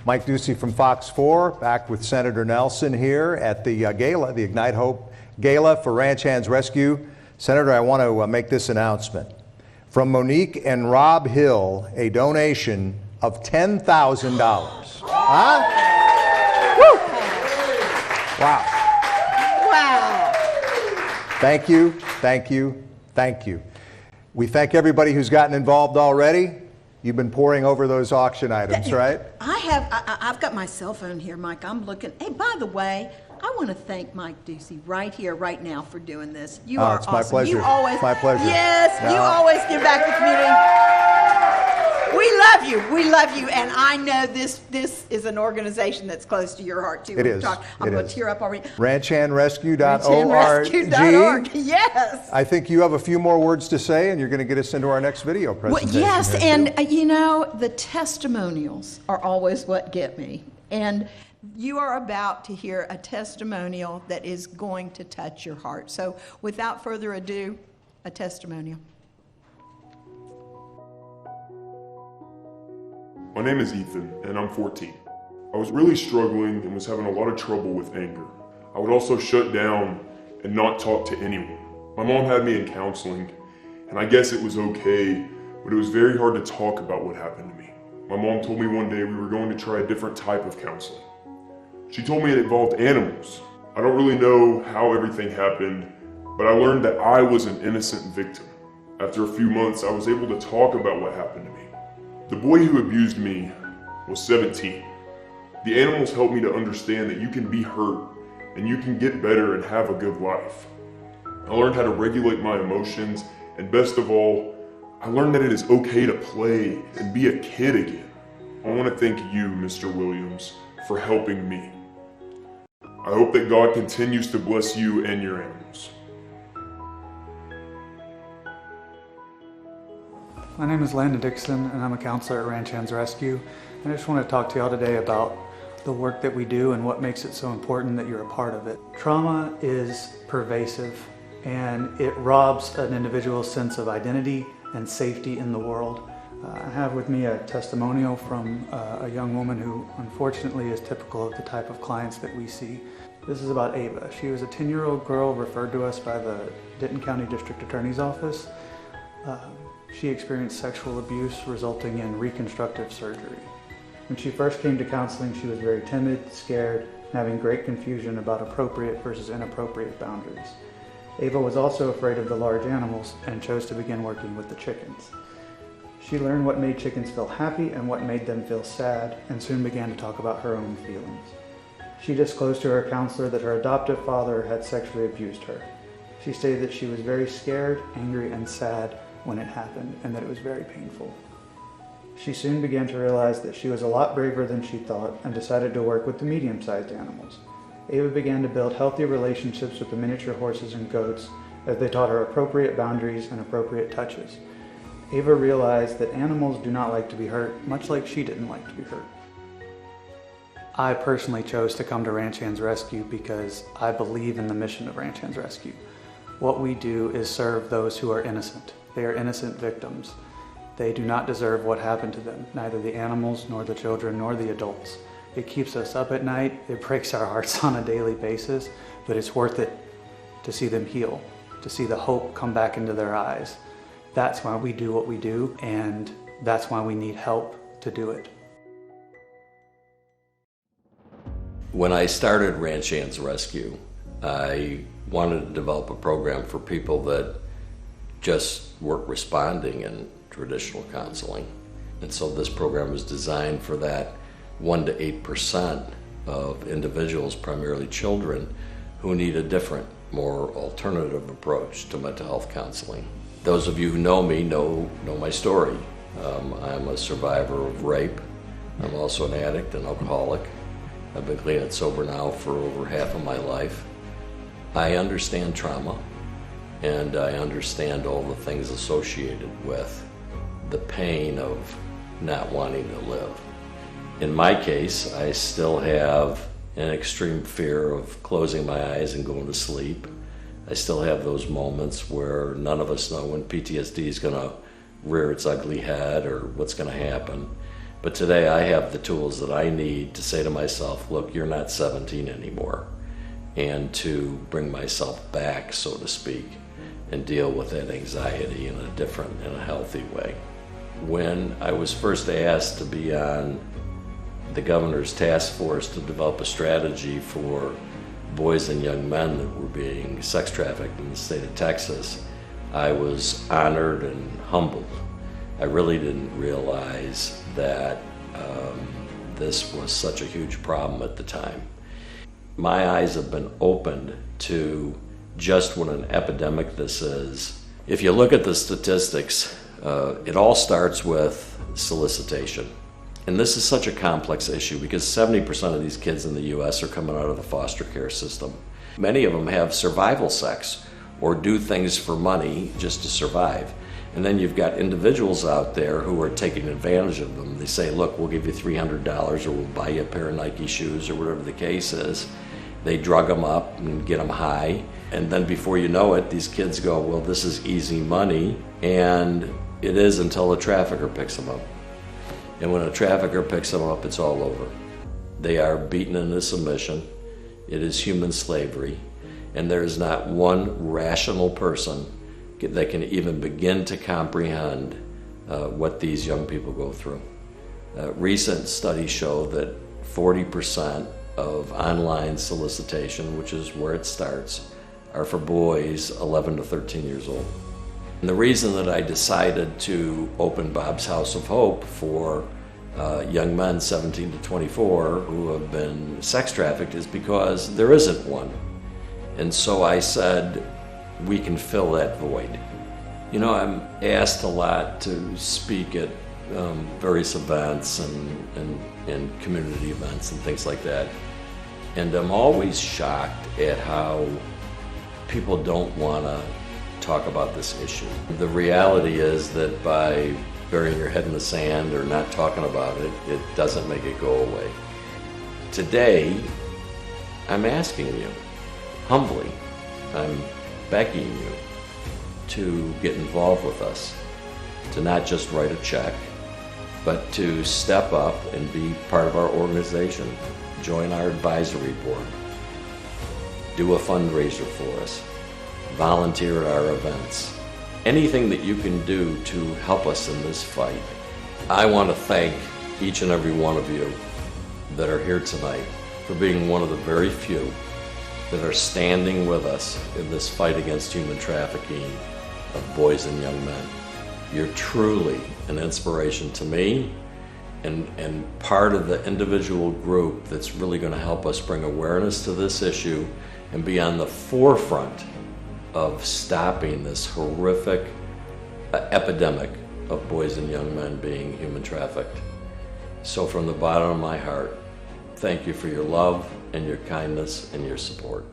Mike Ducey from Fox 4, back with Senator Nelson here at the Gala, the Ignite Hope Gala for Ranch Hands Rescue. Senator, I want to make this announcement. From Monique and Rob Hill, a donation of $10,000. Huh? Woo! Wow. Wow. Thank you, thank you, thank you. We thank everybody who's gotten involved already. You've been poring over those auction items, right? I've got my cell phone here, Mike. I'm looking. Hey, by the way, I want to thank Mike Ducey right here, right now for doing this. You are it's awesome. my pleasure. You always, my pleasure. Yes, No. you always give back to the community. We love you, and I know this is an organization that's close to your heart too. It is. I'm going to tear up already. RanchhandRescue.org. RanchhandRescue.org. Yes. I think you have a few more words to say, and you're going to get us into our next video presentation. Well, yes, here, and too. you know, the testimonials are always what get me. And you are about to hear a testimonial that is going to touch your heart. So without further ado, a testimonial. My name is Ethan, and I'm 14. I was really struggling and was having a lot of trouble with anger. I would also shut down and not talk to anyone. My mom had me in counseling, and I guess it was okay, but it was very hard to talk about what happened to me. My mom told me one day we were going to try a different type of counseling. She told me it involved animals. I don't really know how everything happened, but I learned that I was an innocent victim. After a few months, I was able to talk about what happened to me. The boy who abused me was 17. The animals helped me to understand that you can be hurt and you can get better and have a good life. I learned how to regulate my emotions, and best of all, I learned that it is okay to play and be a kid again. I want to thank you, Mr. Williams, for helping me. I hope that God continues to bless you and your animals. My name is Landon Dixon, and I'm a counselor at Ranch Hands Rescue. And I just want to talk to y'all today about the work that we do and what makes it so important that you're a part of it. Trauma is pervasive, and it robs an individual's sense of identity and safety in the world. I have with me a testimonial from a young woman who unfortunately is typical of the type of clients that we see. This is about Ava. She was a 10-year-old girl referred to us by the Denton County District Attorney's Office. She experienced sexual abuse resulting in reconstructive surgery. When she first came to counseling, she was very timid, scared, and having great confusion about appropriate versus inappropriate boundaries. Ava was also afraid of the large animals and chose to begin working with the chickens. She learned what made chickens feel happy and what made them feel sad, and soon began to talk about her own feelings. She disclosed to her counselor that her adoptive father had sexually abused her. She stated that she was very scared, angry, and sad when it happened, and that it was very painful. She soon began to realize that she was a lot braver than she thought and decided to work with the medium-sized animals. Ava began to build healthy relationships with the miniature horses and goats as they taught her appropriate boundaries and appropriate touches. Ava realized that animals do not like to be hurt, much like she didn't like to be hurt. I personally chose to come to Ranch Hands Rescue because I believe in the mission of Ranch Hands Rescue. What we do is serve those who are innocent. They are innocent victims. They do not deserve what happened to them, neither the animals, nor the children, nor the adults. It keeps us up at night, it breaks our hearts on a daily basis, but it's worth it to see them heal, to see the hope come back into their eyes. That's why we do what we do, and that's why we need help to do it. When I started Ranch Hands Rescue, I wanted to develop a program for people that just weren't responding in traditional counseling. And so this program was designed for that 1 to 8% of individuals, primarily children, who need a different, more alternative approach to mental health counseling. Those of you who know me know my story. I'm a survivor of rape. I'm also an addict and alcoholic. I've been clean and sober now for over half of my life. I understand trauma, and I understand all the things associated with the pain of not wanting to live. In my case, I still have an extreme fear of closing my eyes and going to sleep. I still have those moments where none of us know when PTSD is going to rear its ugly head or what's going to happen. But today I have the tools that I need to say to myself, look, you're not 17 anymore, and to bring myself back, so to speak, and deal with that anxiety in a different and a healthy way. When I was first asked to be on the governor's task force to develop a strategy for boys and young men that were being sex trafficked in the state of Texas, I was honored and humbled. I really didn't realize that this was such a huge problem at the time. My eyes have been opened to just what an epidemic this is. If you look at the statistics, it all starts with solicitation. And this is such a complex issue because 70% of these kids in the U.S. are coming out of the foster care system. Many of them have survival sex or do things for money just to survive. And then you've got individuals out there who are taking advantage of them. They say, look, we'll give you $300 or we'll buy you a pair of Nike shoes or whatever the case is. They drug them up and get them high. And then before you know it, these kids go, well, this is easy money. And it is until a trafficker picks them up. And when a trafficker picks them up, it's all over. They are beaten into submission. It is human slavery. And there is not one rational person that can even begin to comprehend what these young people go through. Recent studies show that 40% of online solicitation, which is where it starts, are for boys 11 to 13 years old. And the reason that I decided to open Bob's House of Hope for young men 17 to 24 who have been sex trafficked is because there isn't one. And so I said, we can fill that void. You know, I'm asked a lot to speak at various events and community events and things like that. And I'm always shocked at how people don't want to talk about this issue. The reality is that by burying your head in the sand or not talking about it, it doesn't make it go away. Today, I'm asking you, humbly, I'm begging you to get involved with us, to not just write a check, but to step up and be part of our organization. Join our advisory board. Do a fundraiser for us. Volunteer at our events. Anything that you can do to help us in this fight. I want to thank each and every one of you that are here tonight for being one of the very few that are standing with us in this fight against human trafficking of boys and young men. You're truly an inspiration to me and part of the individual group that's really going to help us bring awareness to this issue and be on the forefront of stopping this horrific epidemic of boys and young men being human trafficked. So from the bottom of my heart, thank you for your love and your kindness and your support.